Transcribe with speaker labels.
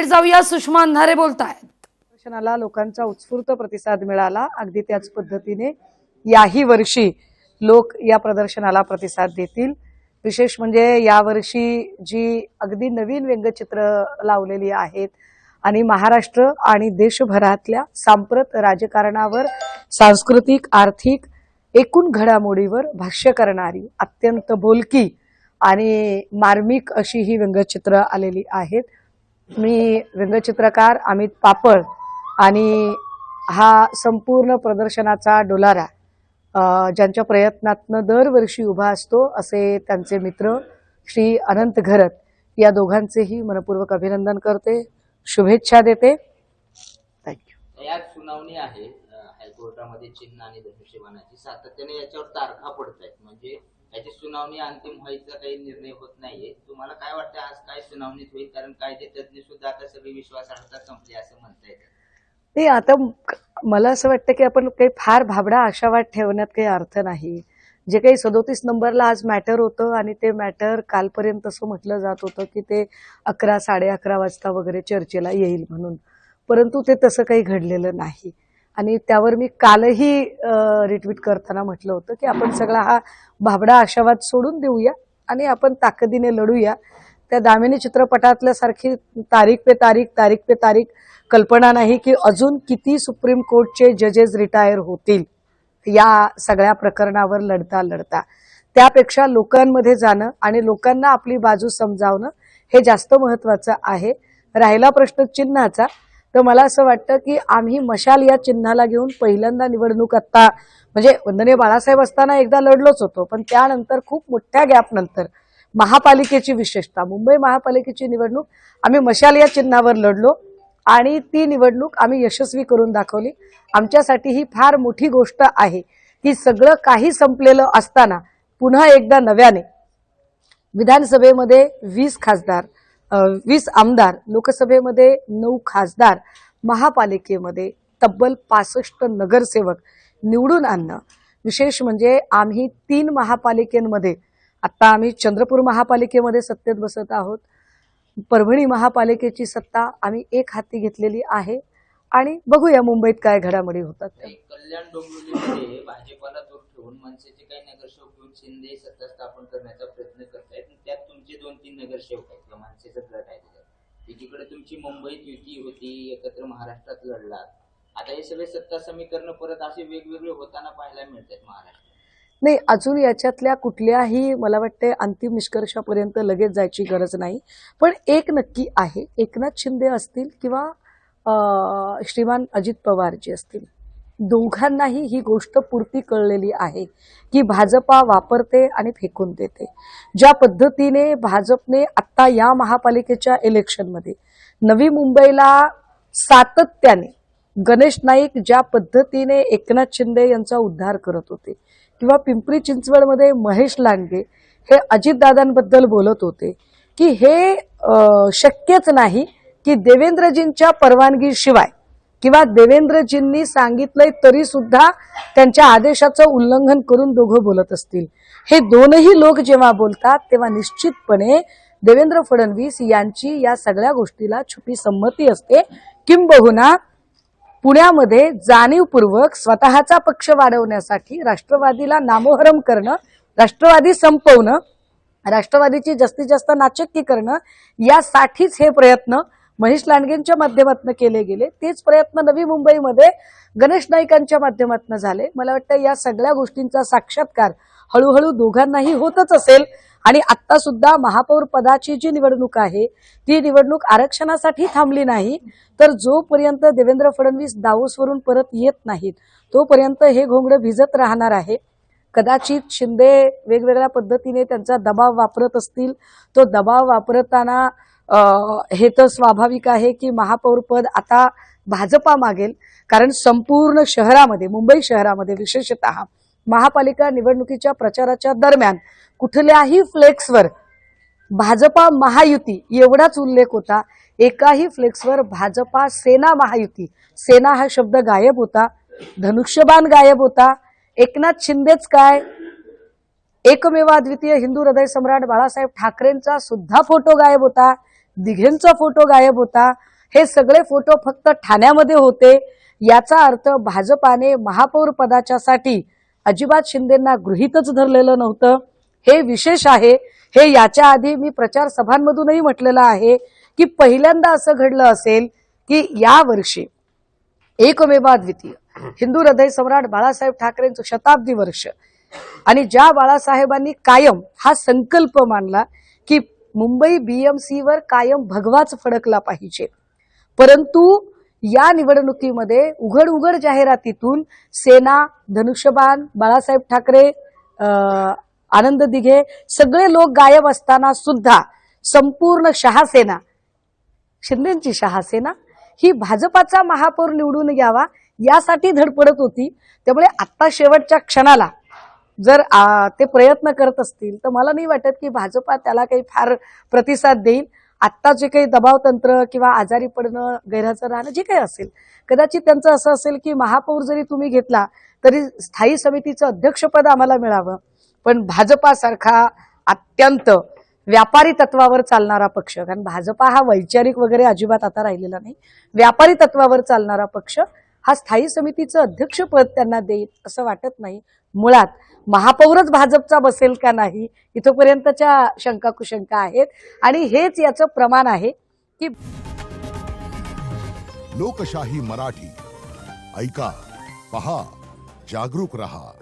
Speaker 1: जाऊया, सुषमा अंधारे बोलतायत।
Speaker 2: प्रदर्शनाला लोकांचा उत्स्फूर्त प्रतिसाद मिळाला। अगदी त्याच पद्धतीने याही वर्षी लोक या प्रदर्शनाला प्रतिसाद देतील। विशेष म्हणजे यावर्षी जी अगदी नवीन व्यंगचित्र लावलेली आहेत आणि महाराष्ट्र आणि देशभरातल्या सांप्रत राजकारणावर, सांस्कृतिक, आर्थिक एकूण घडामोडीवर भाष्य करणारी अत्यंत बोलकी आणि मार्मिक अशी ही व्यंगचित्र आलेली आहेत। मी व्यंगचित्रकार अमित पापड आणि हा संपूर्ण प्रदर्शनाचा डोलारा ज्यांच्या प्रयत्नातनं दरवर्षी उभा असतो असे त्यांचे मित्र श्री अनंत घरत या दोघांचेही मनपूर्वक अभिनंदन करते, शुभेच्छा देते। थँक्यू।
Speaker 3: यात सुनावणी आहे हायकोर्टामध्ये चिन्ह आणि धनुष्यबाणाची, सातत्याने याच्यावर तारखा पडतायत, म्हणजे याची सुनावणी अंतिम व्हायचा काही निर्णय होत नाहीये। तुम्हाला काय वाटतं आज काय सुनावणीत होईल? कारण कायदे तज्ञ सुद्धा आता सगळी विश्वासार्हता संपली असं म्हणतायत।
Speaker 2: नाही, आता मला असं वाटतं की आपण काही फार भाबडा आशावाद ठेवण्यात काही अर्थ नाही। जे काही 37 नंबरला आज मॅटर होतं आणि ते मॅटर कालपर्यंत असं म्हटलं जात होतं की ते 11, 11:30 वाजता वगैरे चर्चेला येईल म्हणून, परंतु ते तसं काही घडलेलं नाही। आणि त्यावर मी कालही रिट्वीट करताना म्हटलं होतं की आपण सगळा हा भाबडा आशावाद सोडून देऊया आणि आपण ताकदीने लढूया। त्या दामिनी चित्रपटातल्या सारखी तारीख पे तारीख कल्पना नाही की अजून किती सुप्रीम कोर्टचे जजेस रिटायर होतील या सगळ्या प्रकरणावर लढता। त्यापेक्षा लोकांमध्ये जाणं आणि लोकांना आपली बाजू समजावणं हे जास्त महत्वाचं आहे। राहिला प्रश्न चिन्हाचा, तर मला असं वाटतं की आम्ही मशाल या चिन्हाला घेऊन पहिल्यांदा निवडणूक आत्ता म्हणजे वंदनीय बाळासाहेब असताना एकदा लढलोच होतो, पण त्यानंतर खूप मोठ्या गॅप नंतर महापालिकेची, विशेषतः मुंबई महापालिकेची निवडणूक आम्ही मशाल या चिन्हावर लढलो आणि ती निवडणूक आम्ही यशस्वी करून दाखवली। आमच्यासाठी ही फार मोठी गोष्ट आहे की सगळं काही संपलेलं असताना पुन्हा एकदा नव्याने विधानसभेमध्ये 20 खासदार, 20 आमदार, लोकसभेमध्ये 9 खासदार, महापालिकेमध्ये तब्बल 65 नगरसेवक निवडून आणणं। विशेष म्हणजे आम्ही 3 महापालिकेमध्ये, आता आम्ही चंद्रपूर महापालिकेमध्ये सत्तेत बसत आहोत, परभणी महापालिकेची सत्ता आम्ही एक हाती घेतलेली आहे आणि बघूया मुंबईत काय घडामोडी होतात।
Speaker 3: कल्याण डोंबिवलीमध्ये भाजपाला दूर ठेवून मनसेचे काही नगरसेवक घेऊन शिंदे सत्ता स्थापन करण्याचा प्रयत्न करतायत। त्यात तुमचे 2-3 नगरसेवक आहेत किंवा मनसेचा गट आहे त्याच्यात। एकीकडे तुमची मुंबईत युती होती, एकत्र महाराष्ट्रात लढलात, आता हे सगळे सत्ता समीकरण परत असे वेगवेगळे होताना पाहायला मिळतात महाराष्ट्रात।
Speaker 2: नाही, अजून याच्यातल्या कुठल्याही मला वाटते अंतिम निष्कर्षापर्यंत लगेच जायची गरज नाही, पण एक नक्की आहे, एकनाथ शिंदे असतील किंवा श्रीमान अजित पवार जी असतील, दोघांनाही ही गोष्ट पुरती कळलेली आहे की भाजपा वापरते आणि फेकून देते। ज्या पद्धतीने भाजपने आता या महापालिकेच्या इलेक्शनमध्ये नवी मुंबईला सातत्याने गणेश नाईक ज्या पद्धतीने एकनाथ शिंदे यांचा उद्धार करत होते किंवा पिंपरी चिंचवडमध्ये महेश लांडगे हे अजितदादांबद्दल बोलत होते की हे शक्यच नाही की देवेंद्रजींच्या परवानगीशिवाय किंवा देवेंद्रजींनी सांगितलंय तरी सुद्धा त्यांच्या आदेशाचं उल्लंघन करून दोघं बोलत असतील। हे दोनही लोक जेव्हा बोलतात तेव्हा निश्चितपणे देवेंद्र फडणवीस यांची या सगळ्या गोष्टीला छुपी संमती असते। किंबहुना पुण्यामध्ये जाणीवपूर्वक स्वतःचा पक्ष वाढवण्यासाठी राष्ट्रवादीला नामोहरम करणं, राष्ट्रवादी संपवणं, राष्ट्रवादीची जास्तीत जास्त नाचक्की करणं, यासाठीच हे प्रयत्न महेश लांडगेंच्या माध्यमातून केले गेले। तेच प्रयत्न नवी मुंबईमध्ये गणेश नाईकांच्या माध्यमातून झाले। मला वाटतं या सगळ्या गोष्टींचा साक्षात्कार हळूहळू दोघांनाही होतच असेल आणि आता सुद्धा महापौर पदाची जी निवडणूक आहे ती निवडणूक आरक्षणासाठी थांबली नाही, तर जोपर्यंत देवेंद्र फडणवीस दावोसवरून परत येत नाहीत तोपर्यंत हे घोंगडं भिजत राहणार आहे। कदाचित शिंदे वेगवेगळ्या पद्धतीने त्यांचा दबाव वापरत असतील, तो दबाव वापरताना हे तर स्वाभाविक आहे की महापौर पद आता भाजपा मागेल, कारण संपूर्ण शहरामध्ये, मुंबई शहरामध्ये विशेषतः महापालिका निवडणुकीच्या प्रचाराच्या दरम्यान कुठल्याही फ्लेक्सवर भाजपा महायुती एवढाच उल्लेख होता, एकाही फ्लेक्सवर भाजपा सेना महायुती, सेना हा शब्द गायब होता, धनुष्यबाण गायब होता। एकनाथ शिंदेच काय, एकमेव अद्वितीय हिंदू हृदय सम्राट बाळासाहेब ठाकरेंचा सुद्धा फोटो गायब होता, दिघेंचा फोटो गायब होता। हे सगळे फोटो फक्त ठाण्यामध्ये होते, याचा अर्थ भाजपाने महापौर पदाच्यासाठी अजिबात शिंदेंना गृहीतच धरलेलं नव्हतं. हे विशेष आहे. हे याच्या आधी मी प्रचार सभांमधूनही म्हटलेलं आहे की पहिल्यांदा असं घडलं असेल की या वर्षी एकमेवाद्वितीय हिंदू हृदय सम्राट बाळासाहेब ठाकरेंचं शताब्दी वर्ष आणि ज्या बाळासाहेबांनी कायम हा संकल्प मानला की मुंबई BMC वर कायम भगवाच फडकला पाहिजे, परंतु या निवडणुकीमध्ये उघड उघड जाहिरातीतून सेना, धनुष्यबाण, बाळासाहेब ठाकरे, आनंद दिघे सगळे लोक गायब असताना सुद्धा संपूर्ण शहासेना, शिंदेची शहासेना ही भाजपाचा महापौर निवडून यावा यासाठी धडपडत होती. त्यामुळे आता शेवटच्या क्षणाला जर ते प्रयत्न करत असतील तर मला नाही वाटत की भाजपा त्याला काही फार प्रतिसाद देईल. आत्ता जे काही दबाव तंत्र किंवा आजारी पडणं, गैरहजर राहणं जे काही असेल, कदाचित त्यांचं असं असेल की महापौर जरी तुम्ही घेतला तरी स्थायी समितीचं अध्यक्षपद आम्हाला मिळावं. पण भाजपासारखा अत्यंत व्यापारी तत्वावर चालणारा पक्ष, कारण भाजपा हा वैचारिक वगैरे अजिबात आता राहिलेला नाही, व्यापारी तत्वावर चालणारा पक्ष हा स्थायी समितीचं अध्यक्षपद त्यांना देईल असं वाटत नाही. मुळात महापौरच भाजपचा बसेल का नाही इथपर्यंतच्या शंका कुशंका आहेत आणि हेच याचं प्रमाण आहे की
Speaker 4: लोकशाही मराठी ऐका, पहा, जागरूक रहा.